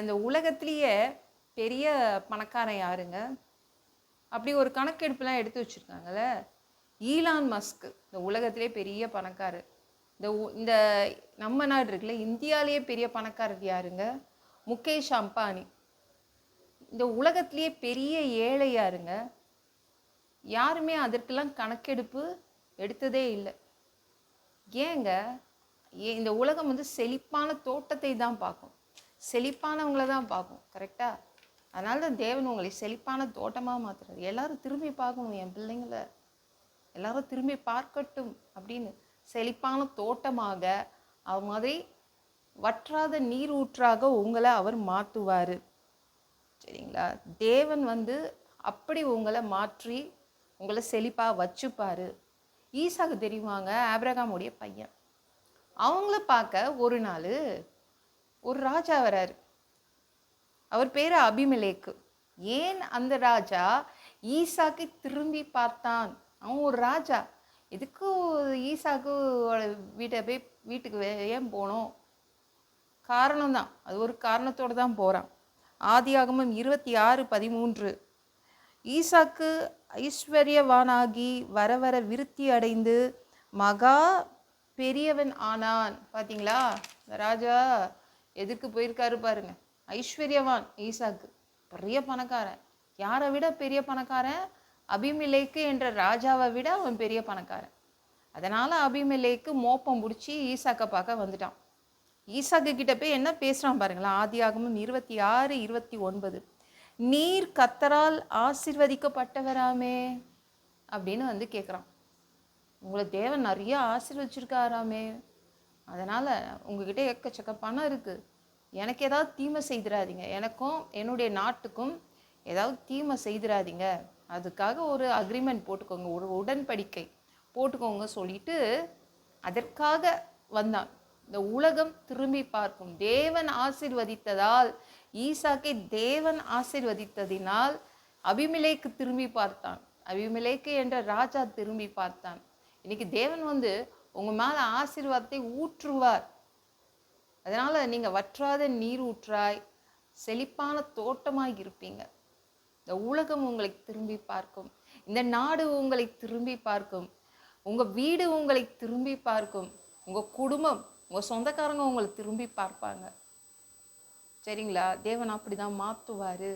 இந்த உலகத்திலேயே பெரிய பணக்காரன் யாருங்க? அப்படி ஒரு கணக்கெடுப்புலாம் எடுத்து வச்சுருக்காங்கல்ல. ஈலான் மஸ்க் இந்த உலகத்திலே பெரிய பணக்காரர். இந்த நம்ம நாடு இருக்குல்ல, இந்தியாவிலேயே பெரிய பணக்காரர் யாருங்க? முகேஷ் அம்பானி. இந்த உலகத்திலேயே பெரிய ஏழை யாருங்க? யாருமே அதற்கெல்லாம் கணக்கெடுப்பு எடுத்ததே இல்லை. ஏங்க? இந்த உலகம் வந்து செழிப்பான தோட்டத்தை தான் பார்க்கும், செழிப்பானவங்கள தான் பார்க்கும். கரெக்டா? அதனால தான் தேவன் உங்களை செழிப்பான தோட்டமாக மாற்றுறாரு. எல்லாரும் திரும்பி பார்க்கணும், என் பிள்ளைங்களை எல்லாரும் திரும்பி பார்க்கட்டும் அப்படின்னு. செழிப்பான தோட்டமாக அது மாதிரி வற்றாத நீர் ஊற்றாக உங்களை அவர் மாற்றுவார். சரிங்களா? தேவன் வந்து அப்படி உங்களை மாற்றி உங்களை செழிப்பாக வச்சுப்பார். ஈசாக்கு தெரியுமாங்க? ஆபிரகாமுடைய பையன். அவங்கள பார்க்க ஒரு நாள் ஒரு ராஜா வராரு. அவர் பேர் அபிமெலேக்கு. ஏன் அந்த ராஜா ஈசாக்கை திரும்பி பார்த்தான்? அவன் ஒரு ராஜா. எதுக்கு ஈசாக்கு வீட்டுக்கு ஏன் போனோம்? காரணம் தான், அது ஒரு காரணத்தோடு தான் போகிறான். ஆதியாகமம் 26:13. ஈசாக்கு ஐஸ்வர்யவானாகி வர வர விருத்தி அடைந்து மகா பெரியவன் ஆனான். பார்த்தீங்களா? இந்த ராஜா எதுக்கு போயிருக்காரு பாருங்க. ஐஸ்வர்யவான் ஈசாக்கு, பெரிய பணக்காரன். யாரை விட பெரிய பணக்காரன்? அபிமெலேக்கு என்ற ராஜாவை விட அவன் பெரிய பணக்காரன். அதனால் அபிமெலேக்கு மோப்பம் பிடிச்சி ஈசாக்கை பார்க்க வந்துட்டான். ஈசாக்கு கிட்ட போய் என்ன பேசுகிறான் பாருங்களா. ஆதியாகமம் 26:29. நீர் கர்த்தரால் ஆசீர்வதிக்கப்பட்டவராமே அப்படின்னு வந்து கேட்குறான். உங்களை தேவன் நிறைய ஆசீர்வதிச்சிருக்காராமே, அதனால் உங்ககிட்ட எக்கச்சக்க பணம் இருக்குது, எனக்கு ஏதாவது தீமை செய்திடாதீங்க, எனக்கும் என்னுடைய நாட்டுக்கும் ஏதாவது தீமை செய்திடாதீங்க, அதுக்காக ஒரு அக்ரிமெண்ட் போட்டுக்கோங்க, ஒரு உடன்படிக்கை போட்டுக்கோங்க சொல்லிட்டு அதற்காக வந்தான். இந்த உலகம் திரும்பி பார்க்கும். தேவன் ஆசீர்வதித்ததால், ஈசாக்கை தேவன் ஆசீர்வதித்ததினால் அபிமெலேக்கு திரும்பி பார்த்தான். அபிமெலேக்கு என்ற ராஜா திரும்பி பார்த்தான். இன்னைக்கு தேவன் வந்து உங்க மேல ஆசீர்வாதத்தை ஊற்றுவார். அதனால நீங்க வற்றாத நீர் ஊற்றாய் செழிப்பான தோட்டமாய் இருப்பீங்க. இந்த உலகம் உங்களை திரும்பி பார்க்கும், இந்த நாடு உங்களை திரும்பி பார்க்கும், உங்க வீடு உங்களை திரும்பி பார்க்கும், உங்க குடும்பம், உங்க சொந்தக்காரங்க உங்களை திரும்பி பார்ப்பாங்க. சரிங்களா? தேவன் அப்படிதான் மாற்றுவாரு.